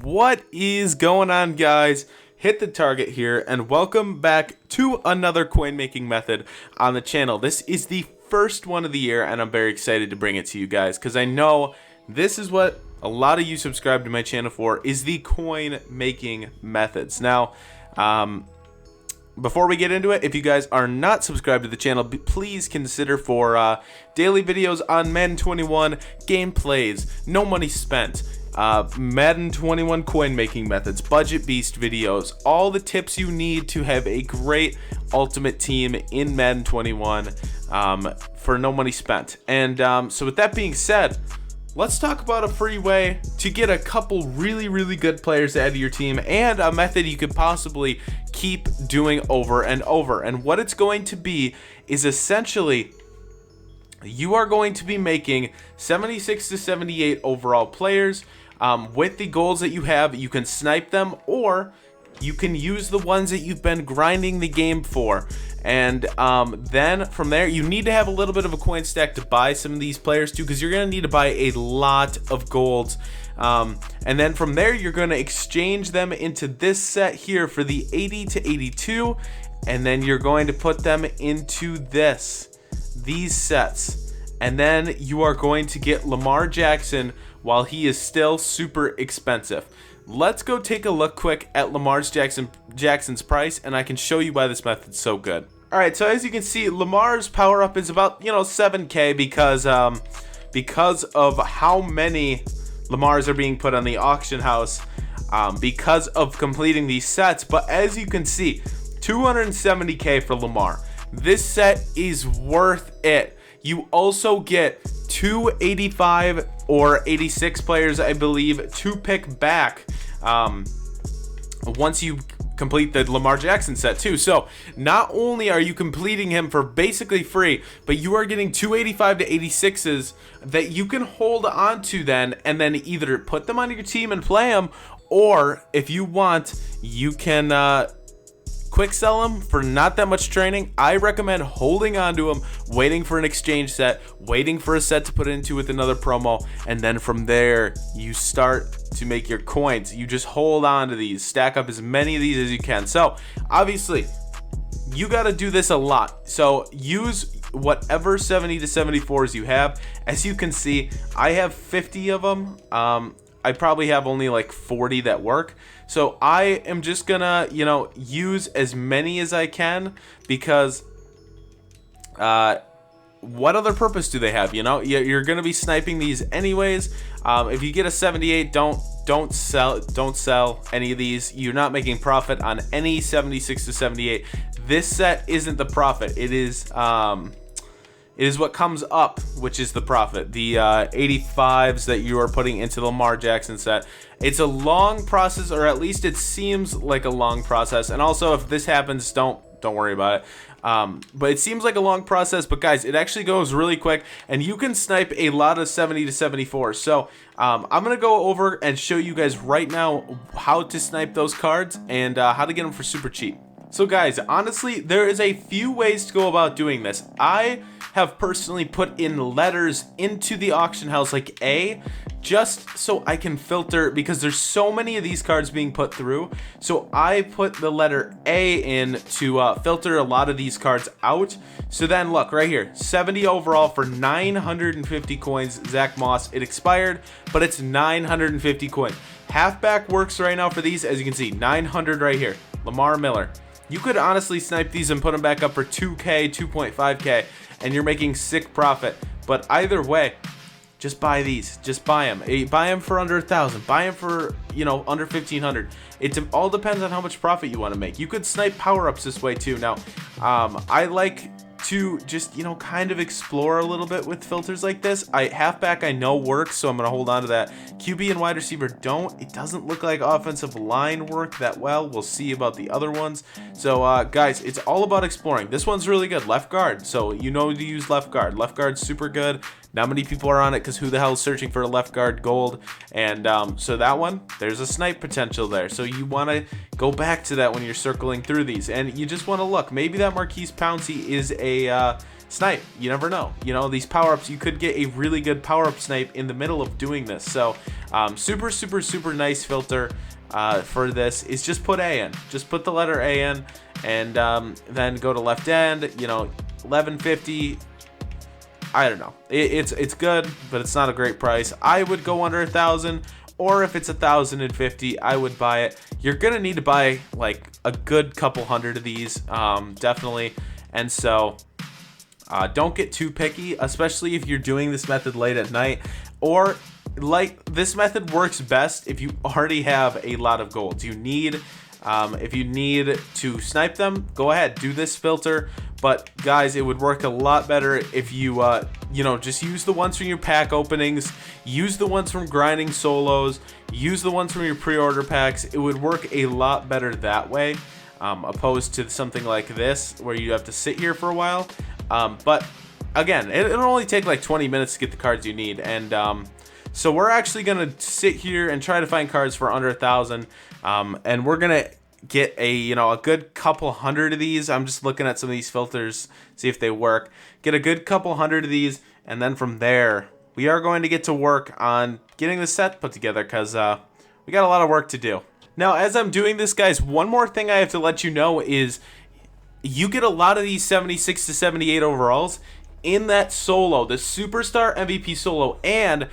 What is going on, guys? Hit the target here, and welcome back to another coin making method on the channel. This is the first one of the year, and I'm very excited to bring it to you guys because I know this is what a lot of you subscribe to my channel for, is the coin making methods. Now, before we get into it, if you guys are not subscribed to the channel, please consider for daily videos on Madden 21, gameplays, no money spent, Madden 21 coin making methods, budget beast videos, all the tips you need to have a great ultimate team in Madden 21 for no money spent. And so with that being said, let's talk about a free way to get a couple really good players to add to your team, and a method you could possibly keep doing over and over. And what it's going to be is essentially you are going to be making 76 to 78 overall players. With the goals that you have, you can snipe them, or you can use the ones that you've been grinding the game for. And then from there, you need to have a little bit of a coin stack to buy some of these players too, because you're going to need to buy a lot of golds. And then from there, you're going to exchange them into this set here for the 80 to 82. And then you're going to put them into these sets. And then you are going to get Lamar Jackson while he is still super expensive. Let's go take a look quick at Lamar Jackson's price, and I can show you why this method's so good. All right, so as you can see, Lamar's power up is about 7K because of how many Lamars are being put on the auction house because of completing these sets. But as you can see, 270K for Lamar. This set is worth it. You also get 285 or 86 players, I believe, to pick back once you complete the Lamar Jackson set too. So not only are you completing him for basically free, but you are getting 285 to 86s that you can hold on to then, and then either put them on your team and play them, or if you want, you can quick sell them for not that much training. I recommend holding on to them, waiting for an exchange set, waiting for a set to put into with another promo, and then from there you start to make your coins. You just hold on to these, stack up as many of these as you can. So obviously you got to do this a lot, so use whatever 70 to 74s you have. As you can see, I have 50 of them. I probably have only like 40 that work. So I am just gonna, use as many as I can, because what other purpose do they have? You're gonna be sniping these anyways. If you get a 78, don't sell any of these. You're not making profit on any 76 to 78. This set isn't the profit. It is what comes up, which is the profit. The 85s that you are putting into the Lamar Jackson set. It's a long process, or at least it seems like a long process. And also, if this happens, don't worry about it. But it seems like a long process, but guys, it actually goes really quick, and you can snipe a lot of 70 to 74. So I'm gonna go over and show you guys right now how to snipe those cards and how to get them for super cheap. So guys, honestly, there is a few ways to go about doing this. I have personally put in letters into the auction house, like A, just so I can filter, because there's so many of these cards being put through. So I put the letter A in to filter a lot of these cards out. So then look right here, 70 overall for 950 coins. Zach Moss, it expired, but it's 950 coins. Halfback works right now for these, as you can see, 900 right here. Lamar Miller. You could honestly snipe these and put them back up for 2K, 2.5K, and you're making sick profit. But either way, just buy these. Just buy them. Buy them for under 1,000. Buy them for, under 1,500. It all depends on how much profit you want to make. You could snipe power-ups this way too. Now, I like to just, kind of explore a little bit with filters like this. Halfback I know works, so I'm going to hold on to that. QB and wide receiver don't. It doesn't look like offensive line work that well. We'll see about the other ones. So guys, it's all about exploring. This one's really good. Left guard. So to use left guard. Left guard's super good. Not many people are on it, because who the hell is searching for a left guard gold? And so that one, there's a snipe potential there. So you want to go back to that when you're circling through these, and you just want to look. Maybe that Marquise Pouncey is a snipe. You never know. You know, these power-ups, you could get a really good power-up snipe in the middle of doing this. So super nice filter for this is just put A in. Just put the letter A in, and then go to left end, you know, 1150. I don't know. It's good, but it's not a great price. I would go under 1,000, or if it's 1,050, I would buy it. You're gonna need to buy like a good couple hundred of these, definitely. And so don't get too picky, especially if you're doing this method late at night, or like this method works best if you already have a lot of golds. You need if you need to snipe them, go ahead, do this filter. But guys, it would work a lot better if you you know, just use the ones from your pack openings, use the ones from grinding solos, use the ones from your pre-order packs. It would work a lot better that way, opposed to something like this where you have to sit here for a while. But again, it'll only take like 20 minutes to get the cards you need. And so we're actually gonna sit here and try to find cards for under 1,000, and we're gonna get a good couple hundred of these. I'm just looking at some of these filters, see if they work. Get a good couple hundred of these, and then from there we are going to get to work on getting the set put together, because we got a lot of work to do. Now, as I'm doing this, guys, one more thing I have to let you know is you get a lot of these 76 to 78 overalls in that solo, the Superstar MVP solo, and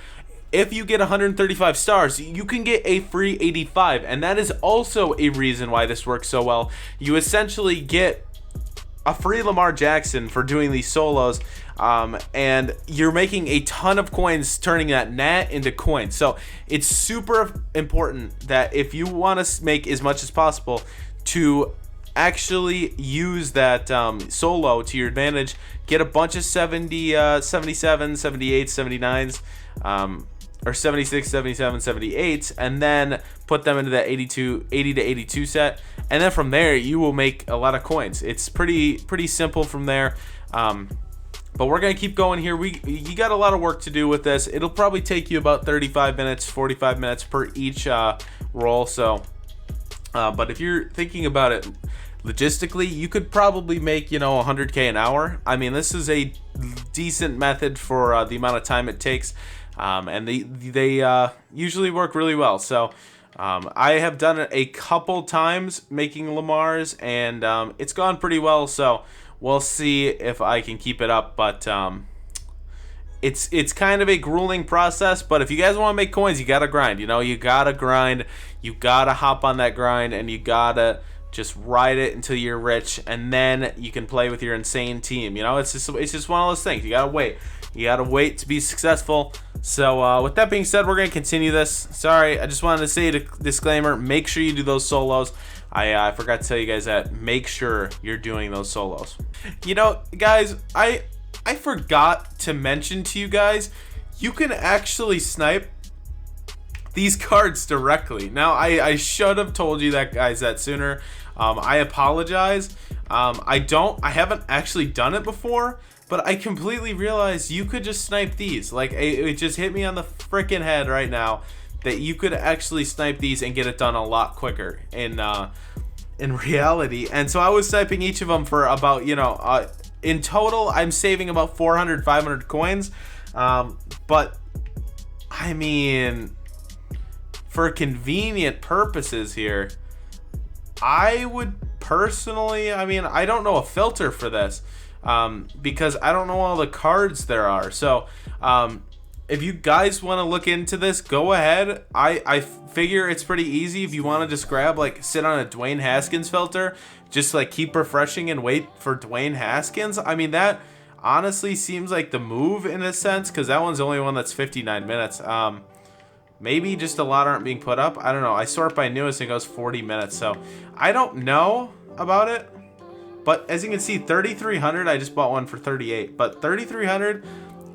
if you get 135 stars, you can get a free 85, and that is also a reason why this works so well. You essentially get a free Lamar Jackson for doing these solos, and you're making a ton of coins, turning that nat into coins. So it's super important that if you want to make as much as possible to actually use that solo to your advantage, get a bunch of 77, 78, 79s, or 76, 77, 78, and then put them into that 80 to 82 set, and then from there you will make a lot of coins. It's pretty simple from there. But we're gonna keep going here. You got a lot of work to do with this. It'll probably take you about 35 minutes, 45 minutes per each roll. So but if you're thinking about it logistically, you could probably make 100K an hour. I mean, this is a decent method for the amount of time it takes. And they usually work really well. So I have done it a couple times making Lamar's, and it's gone pretty well. So we'll see if I can keep it up. But it's kind of a grueling process. But if you guys want to make coins, you gotta grind. You gotta grind. You gotta hop on that grind, and you gotta just ride it until you're rich, and then you can play with your insane team. It's just one of those things. You gotta wait. You gotta wait to be successful. So with that being said, we're gonna continue this. Sorry, I just wanted to say a disclaimer. Make sure you do those solos. I forgot to tell you guys that. Make sure you're doing those solos. Guys, I forgot to mention to you guys, you can actually snipe these cards directly. Now, I should have told you that, guys, that sooner. I apologize. I haven't actually done it before, but I completely realized you could just snipe these. Like, it just hit me on the freaking head right now that you could actually snipe these and get it done a lot quicker in reality. And so I was sniping each of them for about, in total, I'm saving about 400, 500 coins. But, I mean, for convenient purposes here, I would personally, I don't know a filter for this. Because I don't know all the cards there are. So if you guys want to look into this, go ahead. I figure it's pretty easy. If you want to just grab, sit on a Dwayne Haskins filter, just keep refreshing and wait for Dwayne Haskins. That honestly seems like the move in a sense, because that one's the only one that's 59 minutes. Maybe just a lot aren't being put up. I don't know. I sort by newest and it goes 40 minutes. So I don't know about it. But as you can see, 3,300, I just bought one for 38. But 3,300,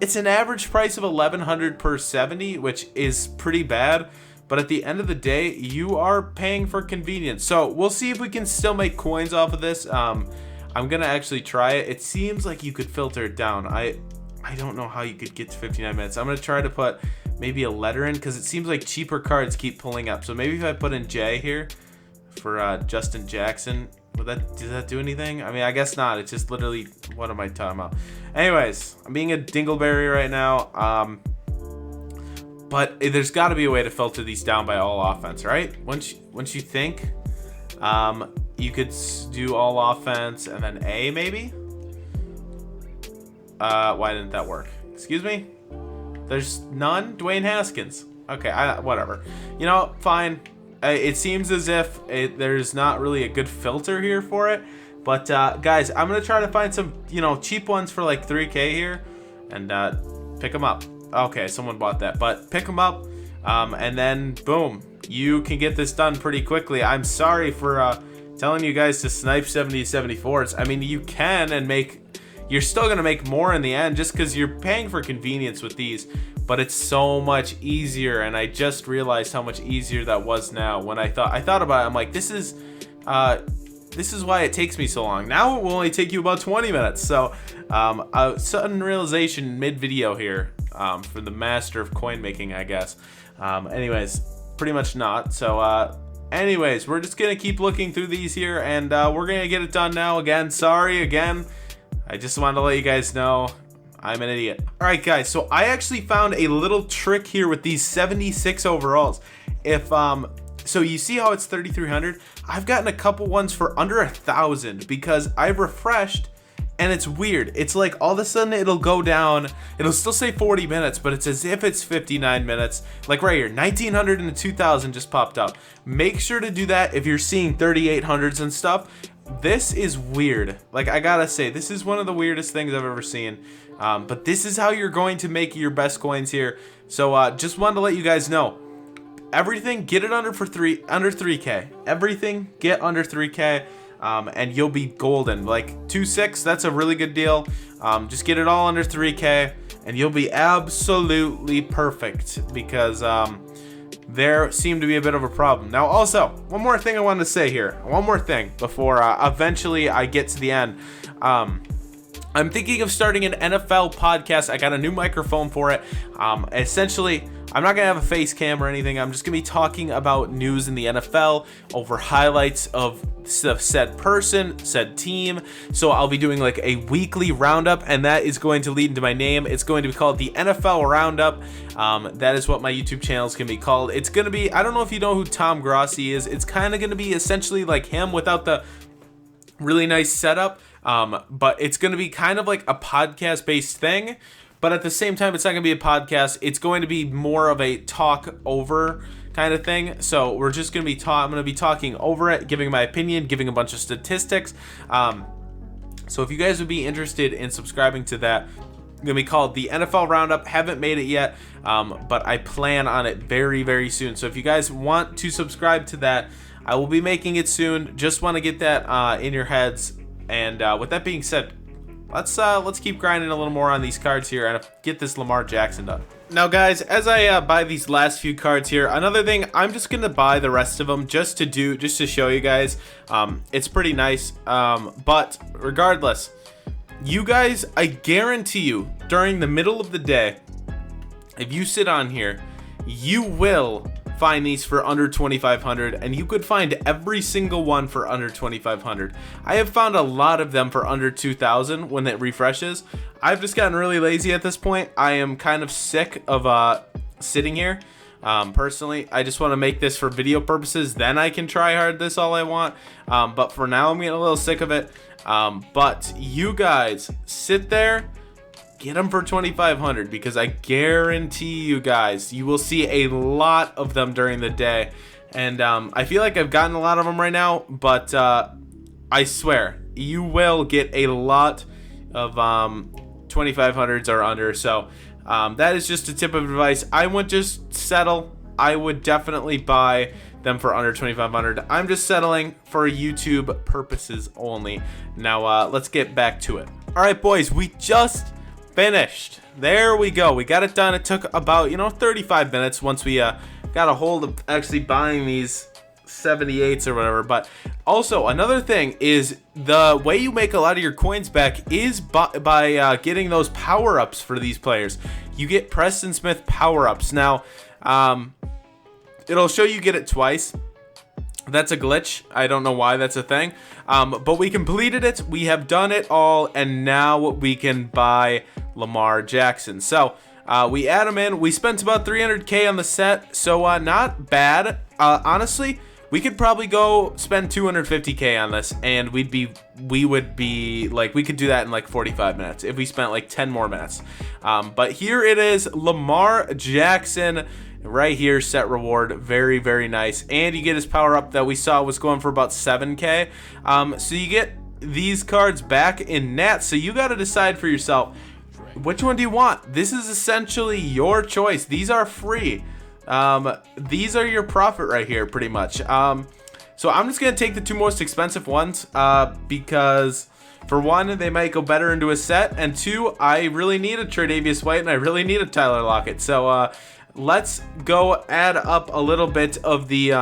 it's an average price of 1,100 per 70, which is pretty bad. But at the end of the day, you are paying for convenience. So we'll see if we can still make coins off of this. I'm going to actually try it. It seems like you could filter it down. I don't know how you could get to 59 minutes. I'm going to try to put maybe a letter in, because it seems like cheaper cards keep pulling up. So maybe if I put in J here for Justin Jackson, Does that do anything? I mean, I guess not. It's just literally, what am I talking about? Anyways, I'm being a dingleberry right now. But there's got to be a way to filter these down by all offense, right? Once you think, you could do all offense and then A maybe. Why didn't that work? Excuse me? There's none? Dwayne Haskins. Okay, whatever. You know, fine. It seems as if there's not really a good filter here for it. But, guys, I'm going to try to find some, cheap ones for like 3K here. And pick them up. Okay, someone bought that. But pick them up. And then, boom. You can get this done pretty quickly. I'm sorry for telling you guys to snipe 70-74s. I mean, you can and you're still going to make more in the end just because you're paying for convenience with these, but it's so much easier, and I just realized how much easier that was now. When I thought about it, I'm like, this is why it takes me so long. Now it will only take you about 20 minutes. So a sudden realization mid-video here for the master of coin making, I guess. Anyways, pretty much not. So anyways, we're just going to keep looking through these here, and we're going to get it done now. Again, sorry again. I just wanted to let you guys know I'm an idiot. All right, guys, so I actually found a little trick here with these 76 overalls. So you see how it's 3,300? I've gotten a couple ones for under 1,000 because I've refreshed, and it's weird. It's like all of a sudden it'll go down. It'll still say 40 minutes, but it's as if it's 59 minutes. Like right here, 1,900 and 2,000 just popped up. Make sure to do that if you're seeing 3,800s and stuff. This is weird. Like, I gotta say, this is one of the weirdest things I've ever seen. But this is how you're going to make your best coins here. So just wanted to let you guys know. Everything, get it under 3K. Everything, get under 3K. And you'll be golden. Like 2.6, that's a really good deal. Just get it all under 3K, and you'll be absolutely perfect. Because there seemed to be a bit of a problem. Now, also, one more thing I wanted to say here. One more thing before eventually I get to the end. I'm thinking of starting an NFL podcast. I got a new microphone for it. Essentially, I'm not going to have a face cam or anything. I'm just going to be talking about news in the NFL over highlights of said person, said team. So I'll be doing like a weekly roundup, and that is going to lead into my name. It's going to be called the NFL Roundup. That is what my YouTube channel is going to be called. It's going to be, I don't know if you know who Tom Grossi is. It's kind of going to be essentially like him without the really nice setup. But it's going to be kind of like a podcast based thing. But at the same time, it's not going to be a podcast. It's going to be more of a talk over kind of thing. So we're just going to be I'm going to be talking over it, giving my opinion, giving a bunch of statistics. So if you guys would be interested in subscribing to that, it's going to be called the NFL Roundup. Haven't made it yet, but I plan on it very, very soon. So if you guys want to subscribe to that, I will be making it soon. Just want to get that in your heads. And with that being said, let's keep grinding a little more on these cards here and get this Lamar Jackson done. Now, guys, as I buy these last few cards here, another thing, I'm just gonna buy the rest of them just to show you guys. It's pretty nice. But regardless, you guys, I guarantee you, during the middle of the day, if you sit on here, you will find these for under 2,500, and you could find every single one for under 2,500. I have found a lot of them for under 2,000 when it refreshes. I've just gotten really lazy at this point. I am kind of sick of sitting here. Personally, I just want to make this for video purposes. Then I can try hard this all I want. But for now, I'm getting a little sick of it. But you guys sit there. Get them for 2,500 because I guarantee you guys, you will see a lot of them during the day. And I feel like I've gotten a lot of them right now, but I swear, you will get a lot of 2,500s or under. So that is just a tip of advice. I wouldn't just settle. I would definitely buy them for under 2,500. I'm just settling for YouTube purposes only. Now let's get back to it. All right, boys, we just finished. There we go. We got it done. It took about 35 minutes once we got a hold of actually buying these 78s or whatever. But also another thing is the way you make a lot of your coins back is by getting those power-ups for these players. You get Preston Smith power-ups. Now it'll show you get it twice. That's a glitch. I don't know why that's a thing. But we completed it. We have done it all. And now we can buy Lamar Jackson. So we add him in. We spent about 300K on the set. So not bad. Honestly, we could probably go spend 250K on this. And we would be like, we could do that in like 45 minutes if we spent like 10 more minutes. But here it is, Lamar Jackson. Right here, set reward, very, very nice. And you get his power up that we saw was going for about 7K. So you get these cards back in Nat. So you got to decide for yourself, which one do you want? This is essentially your choice. These are free. These are your profit right here, pretty much. So I'm just going to take the two most expensive ones because for one, they might go better into a set. And two, I really need a Tre'Davious White and I really need a Tyler Lockett. So, let's go add up a little bit of the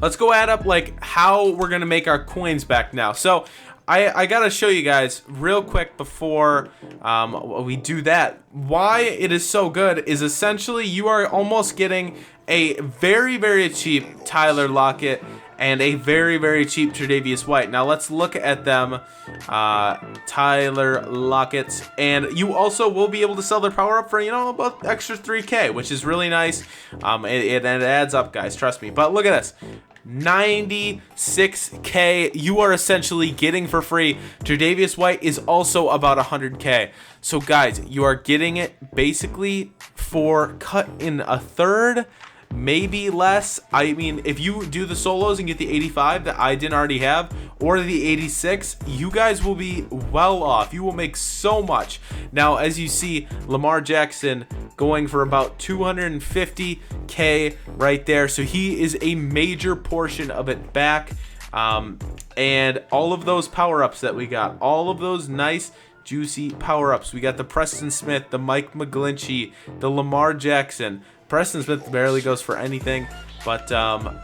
let's go add up like how we're gonna make our coins back now. So I gotta show you guys real quick before we do that. Why it is so good is essentially you are almost getting a very, very cheap Tyler Lockett and a very, very cheap Tre'Davious White. Now let's look at them. Tyler Lockett, and you also will be able to sell their power up for, you know, about extra 3K, which is really nice. It adds up, guys, trust me. But look at this, 96K you are essentially getting for free. Tre'Davious White is also about 100K. So guys, you are getting it basically for cut in a third, maybe less. I mean, if you do the solos and get the 85 that I didn't already have, or the 86, you guys will be well off. You will make so much. Now, as you see, Lamar Jackson going for about 250K right there. So he is a major portion of it back. And all of those power-ups that we got, all of those nice juicy power-ups. We got the Preston Smith, the Mike McGlinchey, the Lamar Jackson. Preston Smith barely goes for anything, but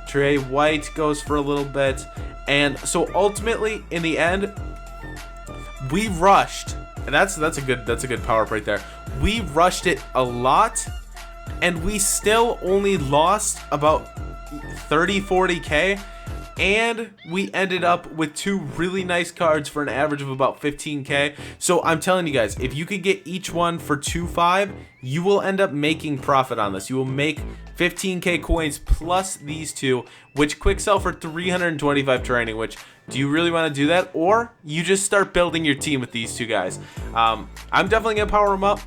Trey White goes for a little bit. And so ultimately, in the end, we rushed. And that's a good power up right there. We rushed it a lot, and we still only lost about 30-40K. And we ended up with two really nice cards for an average of about 15K. So I'm telling you guys, if you could get each one for 2.5, you will end up making profit on this. You will make 15K coins plus these two, which quick sell for 325 training, which, do you really want to do that? Or you just start building your team with these two guys. I'm definitely going to power them up.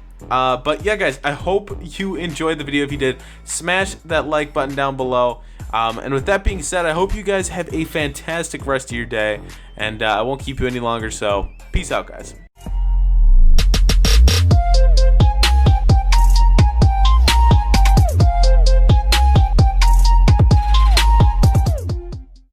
But yeah, guys, I hope you enjoyed the video. If you did, smash that like button down below. And with that being said, I hope you guys have a fantastic rest of your day, and I won't keep you any longer, so peace out, guys.